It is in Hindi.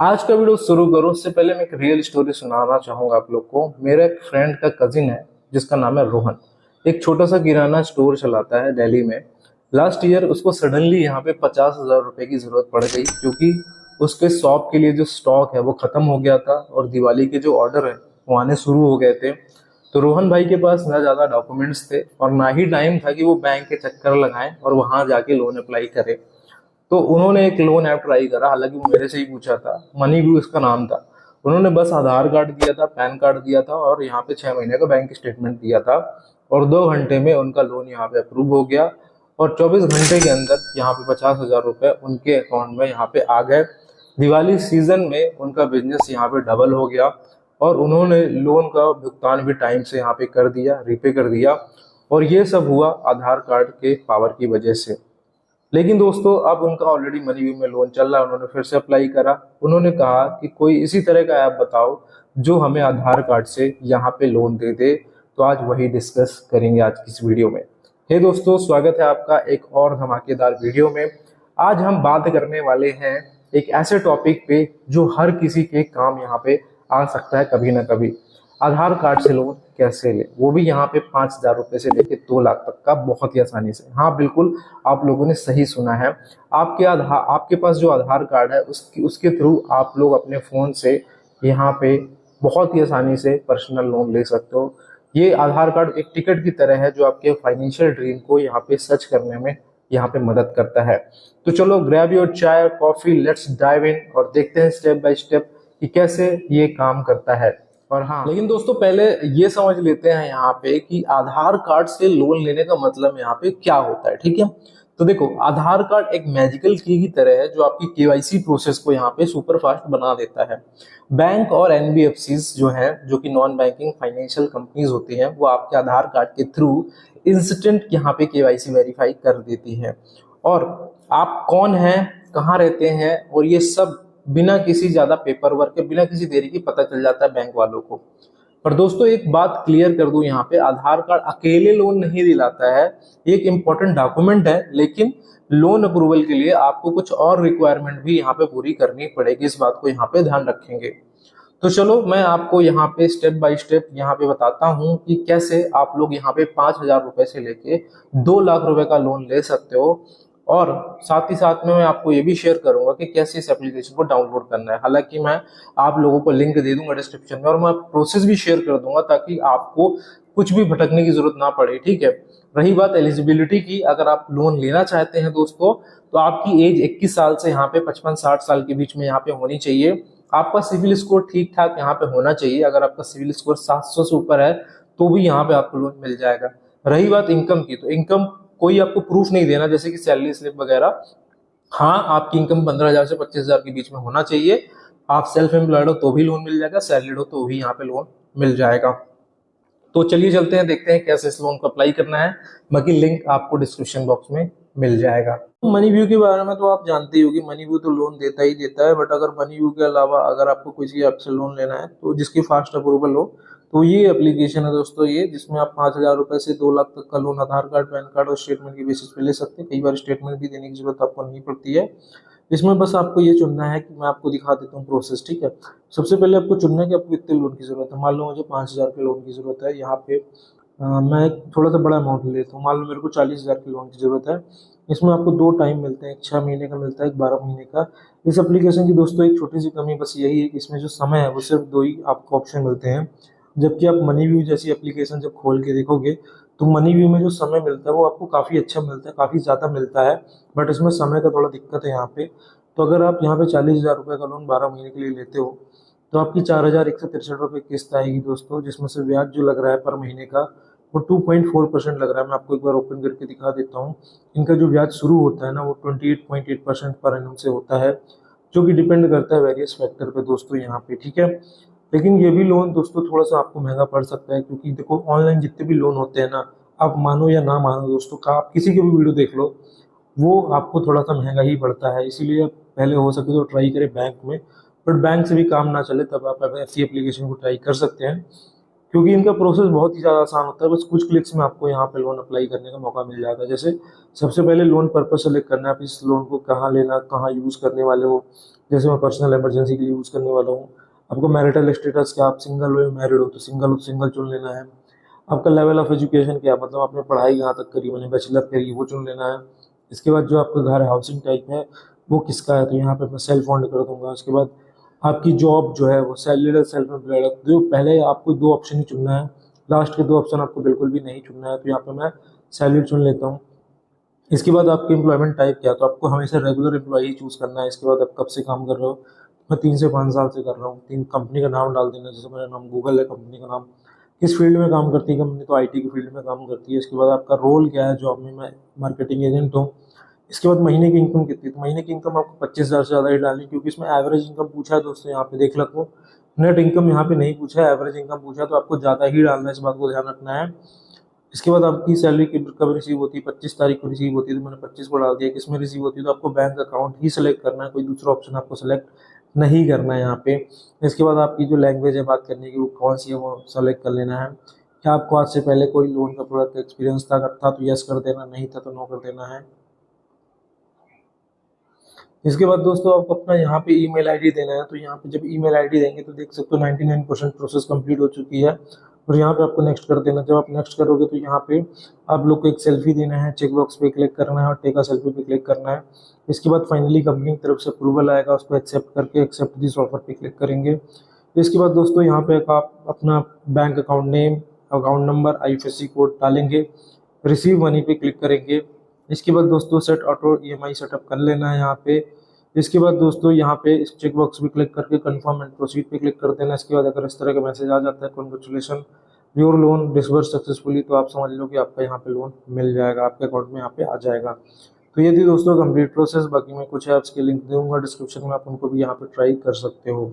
आज का वीडियो शुरू करूँ उससे पहले मैं एक रियल स्टोरी सुनाना चाहूंगा आप लोग को। मेरा एक फ्रेंड का कजिन है जिसका नाम है रोहन। एक छोटा सा किराना स्टोर चलाता है दिल्ली में। लास्ट ईयर उसको सडनली यहाँ पे 50,000 रुपए की जरूरत पड़ गई, क्योंकि उसके शॉप के लिए जो स्टॉक है वो खत्म हो गया था और दिवाली के जो ऑर्डर है वो आने शुरू हो गए थे। तो रोहन भाई के पास ना ज्यादा डॉक्यूमेंट्स थे और ना ही टाइम था कि वो बैंक के चक्कर लगाएं और वहां जाके लोन अप्लाई करे। तो उन्होंने एक लोन ऐप ट्राई करा, हालांकि वो मेरे से ही पूछा था। मनी व्यू इसका नाम था। उन्होंने बस आधार कार्ड दिया था, पैन कार्ड दिया था और यहाँ पे 6 महीने का बैंक स्टेटमेंट दिया था। और 2 घंटे में उनका लोन यहाँ पे अप्रूव हो गया। और 24 घंटे के अंदर यहाँ पे 50,000 रुपए उनके अकाउंट में यहाँ पे आ गए। दिवाली सीजन में उनका बिजनेस यहाँ पे डबल हो गया और उन्होंने लोन का भुगतान भी टाइम से यहाँ पे कर दिया, रिपे कर दिया। और ये सब हुआ आधार कार्ड के पावर की वजह से। लेकिन दोस्तों अब उनका ऑलरेडी मनी व्यू में लोन चल रहा है, उन्होंने फिर से अप्लाई करा। उन्होंने कहा कि कोई इसी तरह का ऐप बताओ जो हमें आधार कार्ड से यहाँ पे लोन दे दे। तो आज वही डिस्कस करेंगे आज की इस वीडियो में। हे दोस्तों, स्वागत है आपका एक और धमाकेदार वीडियो में। आज हम बात करने वाले हैं एक ऐसे टॉपिक पे जो हर किसी के काम यहाँ पे आ सकता है कभी ना कभी। आधार कार्ड से लोन कैसे ले, वो भी यहाँ पे 5,000 रुपए से लेके 2 लाख तक का, बहुत ही आसानी से। हाँ बिल्कुल, आप लोगों ने सही सुना है। आपके पास जो आधार कार्ड है उसके थ्रू आप लोग अपने फोन से यहाँ पे बहुत ही आसानी से पर्सनल लोन ले सकते हो। ये आधार कार्ड एक टिकट की तरह है जो आपके फाइनेंशियल ड्रीम को यहाँ पे सच करने में यहाँ पे मदद करता है। तो चलो ग्रैब योर चाय कॉफी, लेट्स डाइव इन और देखते हैं स्टेप बाय स्टेप कि कैसे ये काम करता है। और हाँ, लेकिन दोस्तों पहले ये समझ लेते हैं यहाँ पे कि आधार कार्ड से लोन लेने का मतलब यहाँ पे क्या होता है, ठीक है। तो देखो, आधार कार्ड एक मैजिकल की तरह है जो आपकी केवाईसी प्रोसेस को यहाँ पे सुपर फास्ट बना देता है। बैंक और एनबीएफसीज जो है, जो कि नॉन बैंकिंग फाइनेंशियल कंपनीज होती हैं, वो आपके आधार कार्ड के थ्रू इंस्टेंट यहाँ पे केवाईसी वेरीफाई कर देती है। और आप कौन हैं, कहाँ रहते हैं, और ये सब बिना किसी ज्यादा पेपर वर्क के, बिना किसी देरी की पता चल जाता है बैंक वालों को। पर दोस्तों एक बात क्लियर कर दूं, यहाँ पे आधार कार्ड अकेले लोन नहीं दिलाता है। एक इंपॉर्टेंट डॉक्यूमेंट है, लेकिन लोन अप्रूवल के लिए आपको कुछ और रिक्वायरमेंट भी यहाँ पे पूरी करनी पड़ेगी। इस बात को यहाँ पे ध्यान रखेंगे। तो चलो मैं आपको यहाँ पे स्टेप बाय स्टेप यहाँ पे बताता हूँ कि कैसे आप लोग यहाँ पे 5,000 रुपए से लेके 2 लाख रुपए का लोन ले सकते हो। और साथ ही साथ में मैं आपको ये भी शेयर करूंगा कि कैसे इस एप्लीकेशन को डाउनलोड करना है। हालांकि मैं आप लोगों को लिंक दे दूंगा डिस्क्रिप्शन में और मैं प्रोसेस भी शेयर कर दूंगा ताकि आपको कुछ भी भटकने की जरूरत ना पड़े, ठीक है। रही बात एलिजिबिलिटी की, अगर आप लोन लेना चाहते हैं दोस्तों, तो आपकी एज 21 साल से यहाँ पे 55-60 साल के बीच में यहाँ पे होनी चाहिए। आपका सिविल स्कोर ठीक ठाक यहाँ पे होना चाहिए। अगर आपका सिविल स्कोर 700 से ऊपर है तो भी यहाँ पे आपको लोन मिल जाएगा। रही बात इनकम की, तो इनकम कोई आपको प्रूफ नहीं देना, जैसे कि सैलरी स्लिप वगैरह। हाँ, आपकी इनकम 15,000 से 25,000 के बीच में होना चाहिए। आप सेल्फ एम्प्लॉयड हो तो भी लोन मिल जाएगा, सैलरीड हो तो भी यहाँ पे लोन मिल जाएगा। तो चलिए चलते हैं, देखते हैं कैसे इस लोन को अप्लाई करना है। बाकी लिंक आपको डिस्क्रिप्शन बॉक्स में मिल जाएगा। मनी व्यू के बारे में तो आप जानते ही होगी, मनी व्यू तो लोन देता ही देता है। बट अगर मनी व्यू के अलावा अगर आपको किसी ऐप से लोन लेना है तो जिसकी फास्ट अप्रूवल हो, तो ये एप्लीकेशन है दोस्तों, ये जिसमें आप 5,000 रुपए से 2 लाख तक का लोन आधार कार्ड, पैन कार्ड और स्टेटमेंट की बेसिस पे ले सकते हैं। कई बार स्टेटमेंट भी देने की जरूरत आपको नहीं पड़ती है। इसमें बस आपको ये चुनना है कि मैं आपको दिखा देता हूँ प्रोसेस, ठीक है। सबसे पहले आपको चुनना है कि आपको कितने लोन की जरूरत है। मान लो मुझे 5,000 के लोन की जरूरत है। यहाँ पे मैं एक थोड़ा सा बड़ा अमाउंट लेता हूँ। मान लो मेरे को 40,000 के लोन की जरूरत है। इसमें आपको 2 टाइम मिलते हैं, एक 6 महीने का मिलता है, एक 12 महीने का। इस एप्लीकेशन की दोस्तों एक छोटी सी कमी बस यही है कि इसमें जो समय है वो सिर्फ 2 ही आपको ऑप्शन मिलते हैं। जबकि आप मनी व्यू जैसी एप्लीकेशन जब खोल के देखोगे तो मनी व्यू में जो समय मिलता है वो आपको काफ़ी अच्छा मिलता है, काफ़ी ज़्यादा मिलता है। बट इसमें समय का थोड़ा दिक्कत है यहाँ पे। तो अगर आप यहाँ पे 40,000 रुपये का लोन 12 महीने के लिए लेते हो तो आपकी 4,163 रुपये किस्त आएगी दोस्तों, जिसमें से ब्याज जो लग रहा है पर महीने का वो 2.4% लग रहा है। मैं आपको एक बार ओपन करके दिखा देता हूँ। इनका जो ब्याज शुरू होता है ना वो 28.8% पर एनम से होता है, जो कि डिपेंड करता है वेरियस फैक्टर पे दोस्तों यहाँ पे, ठीक है। लेकिन ये भी लोन दोस्तों थोड़ा सा आपको महंगा पड़ सकता है, क्योंकि देखो ऑनलाइन जितने भी लोन होते हैं ना, आप मानो या ना मानो दोस्तों का, आप किसी की भी वीडियो देख लो, वो आपको थोड़ा सा महंगा ही पड़ता है। इसीलिए पहले हो सके तो ट्राई करें बैंक में। बट बैंक से भी काम ना चले तब आप ऐसी एप्लीकेशन को ट्राई कर सकते हैं। क्योंकि इनका प्रोसेस बहुत ही ज़्यादा आसान होता है। बस कुछ क्लिक्स में आपको यहाँ पे लोन अप्लाई करने का मौका मिल जाएगा। जैसे सबसे पहले लोन पर्पस सेलेक्ट करना है, आप इस लोन को कहाँ लेना, कहाँ यूज़ करने वाले हो। जैसे मैं पर्सनल इमरजेंसी के लिए यूज़ करने वाला हूँ। आपको मैरिटल स्टेटस क्या, आप सिंगल हो या मैरिड हो, तो सिंगल हो तो सिंगल चुन लेना है। आपका लेवल ऑफ एजुकेशन क्या, मतलब आपने पढ़ाई कहाँ तक करी, मैंने बैचलर करी, वो चुन लेना है। इसके बाद जो आपका घर है, हाउसिंग टाइप है वो किसका है, तो यहाँ पे मैं सेल्फ ओन्ड कर दूंगा। उसके बाद आपकी जॉब जो है वो सैलरीड है, सेल्फ एम्प्लॉयड है। जो पहले आपको दो ऑप्शन ही चुनना है, लास्ट के दो ऑप्शन आपको बिल्कुल भी नहीं चुनना है, तो यहाँ पे मैं सैलरी चुन लेता हूँ। इसके बाद आपकी एम्प्लॉयमेंट टाइप क्या है, तो आपको हमेशा रेगुलर एम्प्लॉय ही चूज़ करना है। इसके बाद आप कब से काम कर रहे हो, मैं 3 से 5 साल से कर रहा हूँ। तीन कंपनी का नाम डाल देना, जैसे मेरा नाम गूगल है, कंपनी का नाम, किस फील्ड में काम करती है कंपनी, तो आईटी की फील्ड में काम करती है। इसके बाद आपका रोल क्या है जॉब में, मैं मार्केटिंग एजेंट हूँ। इसके बाद महीने की इनकम कितनी, तो महीने की इनकम आपको 25,000 से ज़्यादा ही डालनी, क्योंकि इसमें एवरेज इनकम पूछा है दोस्तों, यहाँ पे देख लो। नेट इनकम यहाँ पे नहीं पूछा है, एवरेज इनकम पूछा है, तो आपको ज़्यादा ही डालना है, इस बात को ध्यान रखना है। इसके बाद आपकी सैलरी कब रिसीव होती है, 25 तारीख को रिसीव होती है, तो मैंने 25 को डाल दिया। किस में रिसीव होती है, तो आपको बैंक अकाउंट ही सिलेक्ट करना है, कोई दूसरा ऑप्शन आपको सेलेक्ट नहीं करना है यहाँ पे। इसके बाद आपकी जो लैंग्वेज है बात करने की वो कौन सी है वो सेलेक्ट कर लेना है। क्या आपको आज से पहले कोई लोन का प्रोडक्ट एक्सपीरियंस था तो यस कर देना, नहीं था तो नो कर देना है। इसके बाद दोस्तों आपको अपना यहाँ पे ईमेल आईडी देना है। तो यहाँ पे जब ईमेल आईडी देंगे तो देख सकते हो 99% प्रोसेस कंप्लीट हो चुकी है, और यहाँ पे आपको नेक्स्ट कर देना। जब आप नेक्स्ट करोगे तो यहाँ पे आप लोग को एक सेल्फी देना है, चेक बॉक्स पे क्लिक करना है और टेक अ सेल्फी पे क्लिक करना है। इसके बाद फाइनली कंपनी की तरफ से अप्रूवल आएगा, उसको एक्सेप्ट करके एक्सेप्ट दिस ऑफर पे क्लिक करेंगे। इसके बाद दोस्तों यहाँ पे आप अपना bank account name, account number, IFSC code डालेंगे, रिसीव मनी पे क्लिक करेंगे। इसके बाद दोस्तों सेट ऑटो ईएमआई सेटअप कर लेना है यहाँ पे। इसके बाद दोस्तों यहाँ पे इस चेक बॉक्स पे क्लिक करके कंफर्म एंड प्रोसीड पे क्लिक कर देना। इसके बाद अगर इस तरह का मैसेज आ जाता है, congratulation your loan disburse successfully, तो आप समझ लो कि आपका यहाँ पे लोन मिल जाएगा, आपके अकाउंट में यहाँ पे आ जाएगा। तो ये थी दोस्तों कंप्लीट प्रोसेस। बाकी मैं कुछ ऐप्स के लिंक दूंगा डिस्क्रिप्शन में, आप उनको भी यहाँ पे ट्राई कर सकते हो।